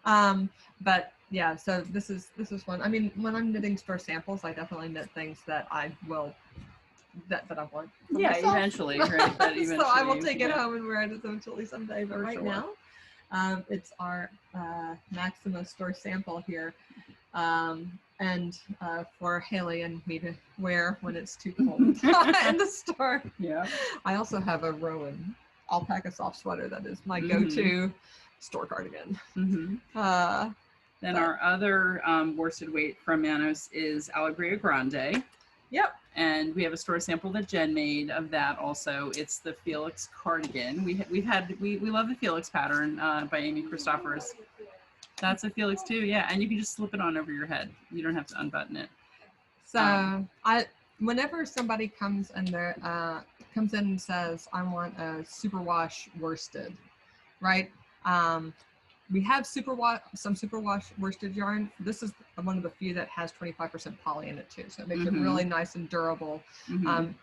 But yeah, so this is one. I mean, when I'm knitting store samples, I definitely knit things that I will that I want. For Yeah, myself. eventually, right? But eventually, So I will take it yeah. home and wear it eventually someday. But For right sure. now, it's our Maxima store sample here. And for Haley and me to wear when it's too cold in the store. Yeah. I also have a Rowan alpaca soft sweater that is my Mhm. go-to store cardigan. Mm-hmm. Then but- our other worsted weight from Manos is Alegria Grande. Yep. And we have a store sample that Jen made of that also. It's the Felix Cardigan. We love the Felix pattern by Amy Christoffers. That's a Felix too, yeah. And you can just slip it on over your head. You don't have to unbutton it. So whenever somebody comes in and says, I want a superwash worsted, right? We have some superwash worsted yarn. This is one of the few that has 25% poly in it too. So it makes it really nice and durable. Mhm.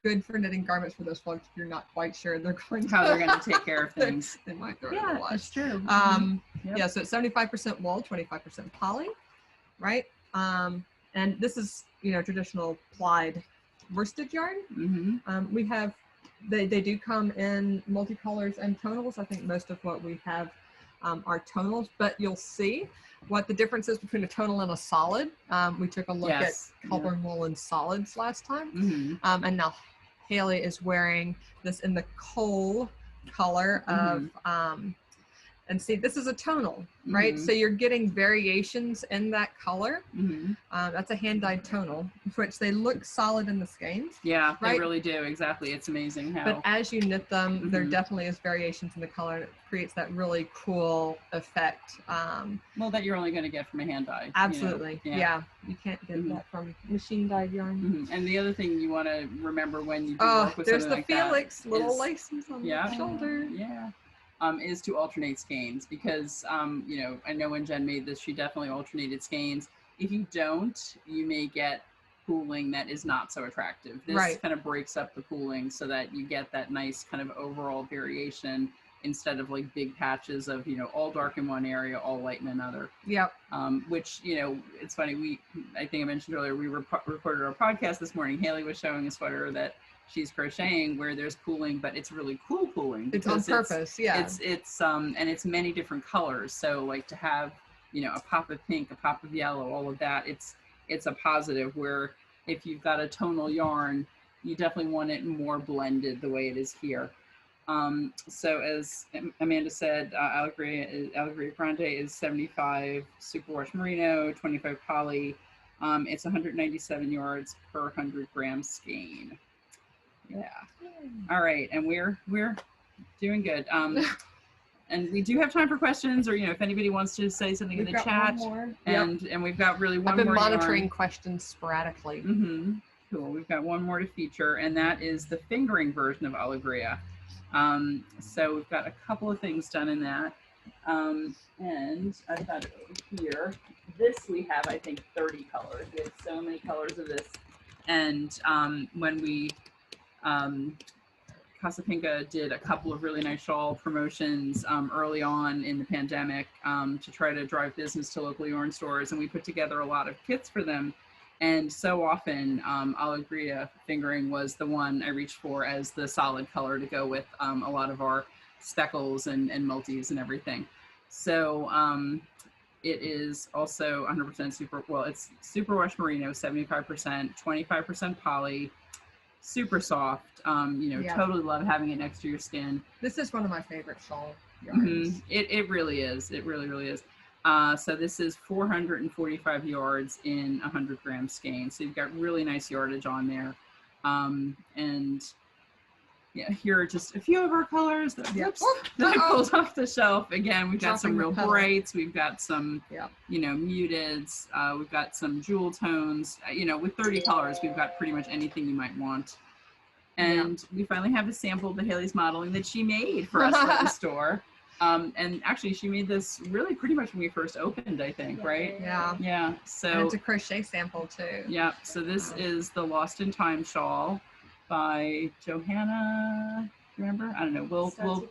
Good for knitting garments for those folks if you're not quite sure How they're going to take care of things. They might throw it in the wash. that's true. Yep. Yeah, so it's 75% wool, 25% poly, right? And this is, traditional plied worsted yarn. Mm-hmm. We have, they do come in multicolors and tonals. I think most of what we have are tonals, but you'll see what the difference is between a tonal and a solid. We took a look at Colburn Yeah. wool and solids last time. Mm-hmm. And now Haley is wearing this in the coal color of, and see, this is a tonal, right? Mhm. So you're getting variations in that color. Mm-hmm. That's a hand-dyed tonal, which they look solid in the skeins. Yeah, they Right? really do. Exactly. It's amazing how. But as you knit them, there Mhm. definitely is variations in the color, and it creates that really cool effect. Well, that you're only going to get from a hand dye. Absolutely, Yeah. yeah. You can't get Mhm. that from machine-dyed yarn. Mhm. And the other thing you want to remember when you do Oh, work with there's something the like Felix that little is- laces on yeah, the shoulder. Yeah. Is to alternate skeins because, I know when Jen made this, she definitely alternated skeins. If you don't, you may get pooling that is not so attractive. This Right. kind of breaks up the pooling so that you get that nice kind of overall variation instead of like big patches of, all dark in one area, all light in another. Yep. Which, it's funny. I think I mentioned earlier, we recorded our podcast this morning. Haley was showing a sweater that she's crocheting where there's pooling, but it's really cool pooling. It's on because purpose, yeah. And it's many different colors. So like to have, a pop of pink, a pop of yellow, all of that, it's a positive where if you've got a tonal yarn, you definitely want it more blended the way it is here. So as Amanda said, Alegria Grande is 75 superwash merino, 25 poly. It's 197 yards per 100 gram skein. Yeah. All right, and we're doing good. And we do have time for questions, or if anybody wants to say something We've in the got chat. one more. And we've got really one I've been more monitoring yarn. questions sporadically. Mm-hmm. Cool. We've got one more to feature, and that is the fingering version of Alegria. So we've got a couple of things done in that. And I've got it over here. This we have, I think, 30 colors. We have so many colors of this. And when we, Casa Pinka did a couple of really nice shawl promotions early on in the pandemic to try to drive business to local yarn stores. And we put together a lot of kits for them. And so often, Alegria fingering was the one I reached for as the solid color to go with a lot of our speckles and multis and everything. So it is also 100% super, well, it's superwash merino, 75%, 25% poly, super soft. You know, totally love having it next to your skin. This is one of my favorite shawl yarns. It really is. It really, really is. So this is 445 yards in 100 gram skein. So you've got really nice yardage on there. And yeah, here are just a few of our colors that, that I pulled off the shelf. Again, we've got some real brights. We've got some, you know, muteds. We've got some jewel tones. You know, with 30 colors, we've got pretty much anything you might want. And we finally have a sample of the Haley's modeling that she made for us at the store. And actually, she made this really pretty much when we first opened, I think, right? Yeah. Yeah. So and it's a crochet sample too. Yeah. So this is the Lost in Time shawl by Johanna. Remember? I don't know. We'll put a link.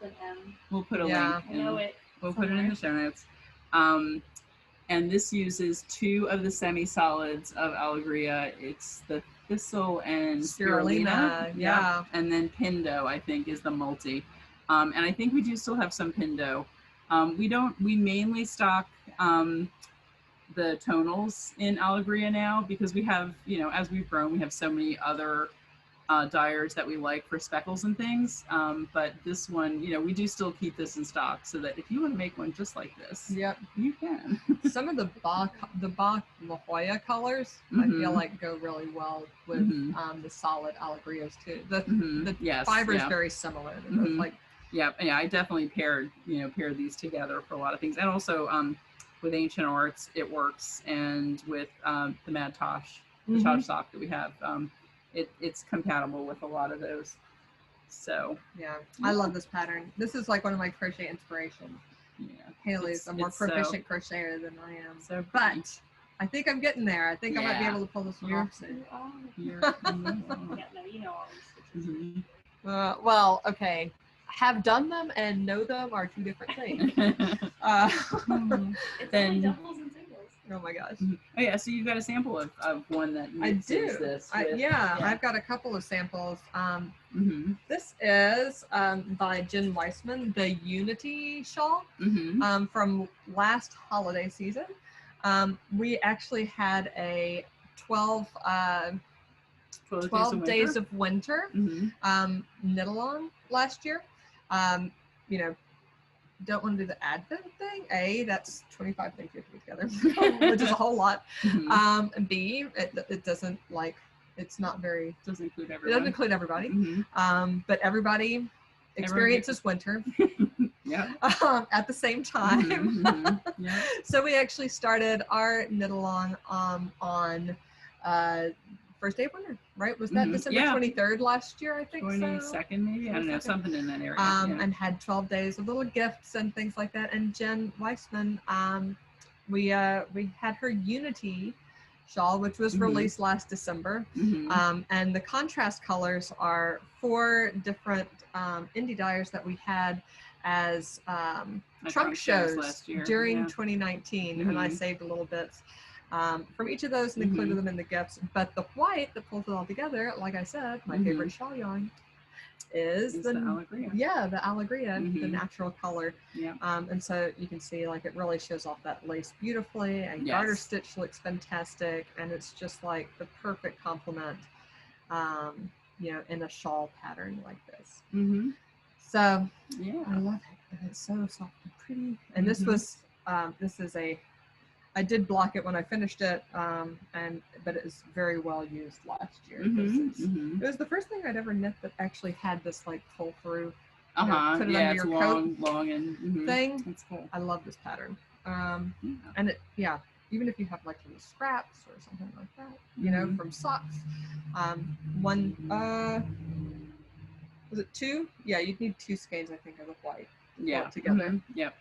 We'll put it in the show notes. And this uses 2 of the semi-solids of Alegria. It's the Thistle and Spirulina. Yeah. And then Pindo, I think, is the multi. And I think we do still have some Pindo. We mainly stock the tonals in Alegria now because we have, you know, as we've grown, we have so many other dyers that we like for speckles and things. But this one, you know, we do still keep this in stock so that if you want to make one just like this, you can. Some of the Bach La Jolla colors, I feel like go really well with the solid Alegrias too. The fiber is very similar. They're both like yeah, I definitely pair these together for a lot of things. And also with Ancient Arts, it works. And with the Mad Tosh, the Tosh sock that we have, it's compatible with a lot of those. So I love this pattern. This is like one of my crochet inspirations. Haley's a more proficient crocheter than I am. But I think I'm getting there. I think I might be able to pull this one off soon. You know all these stitches. Well, okay. Have done them and know them are 2 different things. It's only doubles and singles. Oh my gosh. Oh yeah, so you've got a sample of one that mixes this. I've got a couple of samples. This is by Jen Weissman, the Unity shawl from last holiday season. We actually had a 12 days of winter knit-along last year. You know, don't want to do the Advent thing. That's 25 things you have to put together, which is a whole lot. And B, it doesn't like, it's not very, doesn't include everyone. It doesn't include everybody. But everybody experiences winter at the same time. So we actually started our knit-along on first day of winter, right? Was that December 23rd last year, I think? 22nd, maybe? I don't know, something in that area. And had 12 days of little gifts and things like that. And Jen Weissman, we had her Unity shawl, which was released last December. And the contrast colors are 4 different indie dyers that we had as trunk shows last year, during 2019. And I saved a little bits from each of those and included them in the gifts. But the white that pulls it all together, like I said, my favorite shawl yarn is the Alegria. The Alegria, the natural color. And so you can see like it really shows off that lace beautifully, and garter stitch looks fantastic, and it's just like the perfect complement, you know, in a shawl pattern like this. So I love it, and it's so soft and pretty. And this was I did block it when I finished it, but it was very well used last year. It was the first thing I'd ever knit that actually had this like pull through, put it under your coat long and thing. That's cool. I love this pattern. And it, even if you have like little scraps or something like that, you know, from socks. Was it 2? Yeah, you'd need 2 skeins, I think, of the white. Yeah. Together. Yep.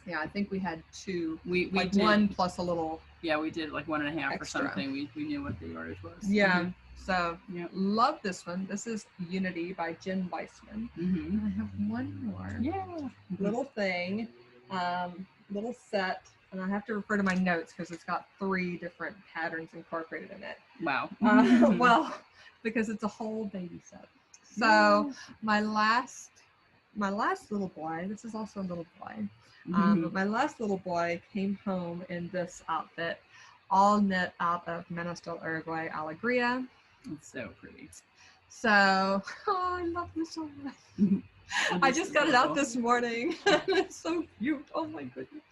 Yeah, I think we had 2. We like did 1 plus a little. Yeah, we did like 1.5 Extra. or something. We knew what the yardage was. Yeah. So Yep. love this one. This is Unity by Jen Weissman. Mm-hmm. And I have one more Yeah. little thing, little set, and I have to refer to my notes because it's got 3 different patterns incorporated in it. Wow. Well, because it's a whole baby set. So my last little boy, this is also a little boy, but my last little boy came home in this outfit, all knit out of Manos Del Uruguay Alegria. It's so pretty. So, I love this so much. I just got it out this morning. It's so cute. Oh my goodness.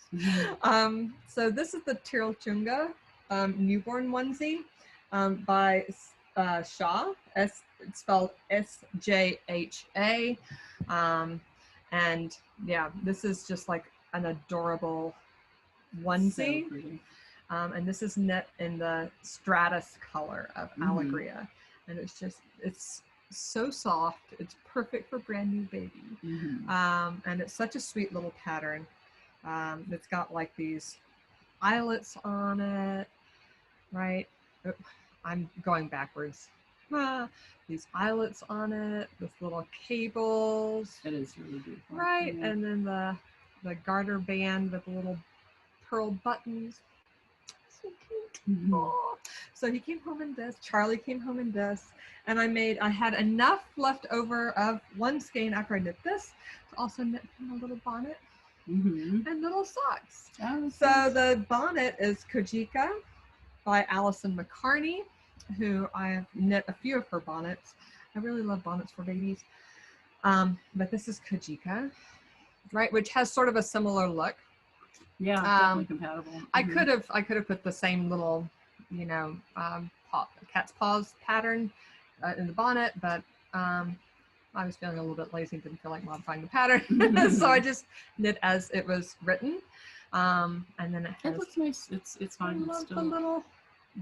So this is the Tirolchunga newborn onesie by Shaw. It's spelled S-J-H-A. And yeah, this is just like an adorable onesie. So pretty. And this is knit in the Stratus color of Alegria. And it's so soft. It's perfect for brand new baby. And it's such a sweet little pattern. It's got like these eyelets on it, right? Oh, I'm going backwards. These eyelets on it with little cables. It is really beautiful. Right, Yeah. and then the garter band with the little pearl buttons. So cute. Aw. So he came home in this. Charlie came home in this, and I had enough left over of one skein after I knit this to also knit him a little bonnet and little socks. Oh, So the bonnet is Kojika by Allison McCarney, who I have knit a few of her bonnets. I really love bonnets for babies. But this is Kojika, right, which has sort of a similar look. yeah, definitely compatible. I could have put the same little, cat's paws pattern in the bonnet, but I was feeling a little bit lazy, didn't feel like modifying the pattern, so I just knit as it was written. And then it has. It looks nice. It's fine. I love It's the little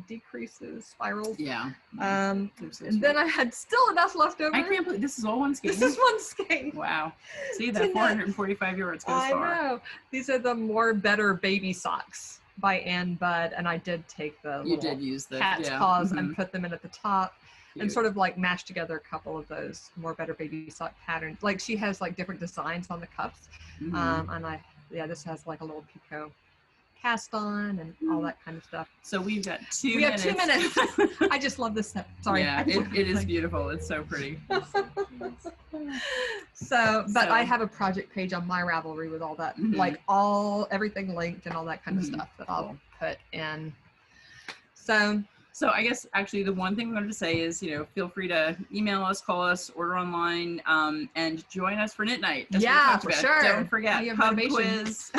decreases, spirals. Yeah. And then I had still enough left over. I can't believe this is all one skein. This is one skein. Wow. See To that knit. 445 yards goes I far. know. These are the More Better Baby Socks by Ann Budd, and I did take the You little did use the cat's paws and put them in at the top. And sort of like mash together a couple of those More Better Baby Sock patterns. Like she has like different designs on the cuffs. And this has like a little picot cast on and all that kind of stuff. So we've got 2 We have minutes. 2 minutes. I just love this set. Sorry. Yeah, it is beautiful. It's so pretty. But I have a project page on my Ravelry with all that, like everything linked and all that kind of stuff that I'll put in. So I guess actually the one thing we wanted to say is, feel free to email us, call us, order online, and join us for Knit Night. As we talked for about. sure. Don't forget pub motivation. quiz.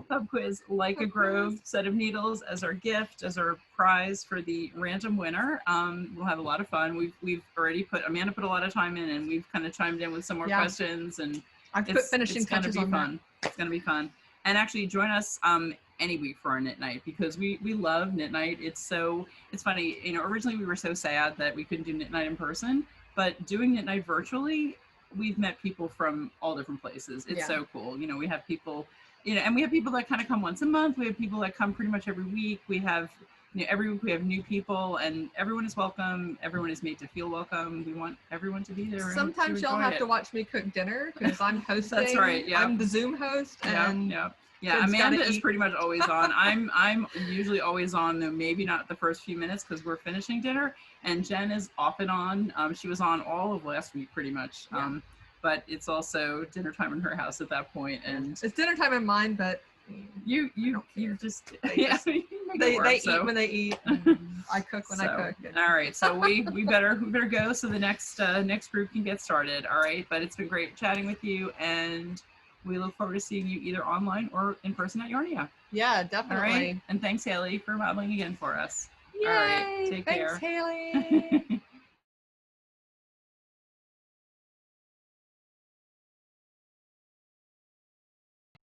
Pub quiz, like a Grove set of needles as our gift, as our prize for the random winner. We'll have a lot of fun. We've already Amanda put a lot of time in, and we've kind of chimed in with some more questions, and I've put finishing touches on fun. It's gonna be fun. And actually join us any week for our Knit Night, because we love Knit Night. It's funny, originally we were so sad that we couldn't do Knit Night in person, but doing Knit Night virtually, we've met people from all different places. It's so cool. We have people, and we have people that kind of come once a month. We have people that come pretty much every week. We have, every week we have new people, and everyone is welcome. Everyone is made to feel welcome. We want everyone to be there. Sometimes y'all have to watch me cook dinner because I'm hosting. That's right. Yeah. I'm the Zoom host. And Yeah, Amanda is pretty much always on. I'm usually always on, though maybe not the first few minutes because we're finishing dinner. And Jen is off and on. She was on all of last week pretty much. Yeah. But it's also dinner time in her house at that point. And it's dinner time in mine, but you just they eat when they eat. I cook when I cook. All right, so we better go so the next group can get started. All right, but it's been great chatting with you, and we look forward to seeing you either online or in person at Yarnia. Yeah, definitely. All right, and thanks Haley for modeling again for us. Yay, all right, take care. Thanks Haley.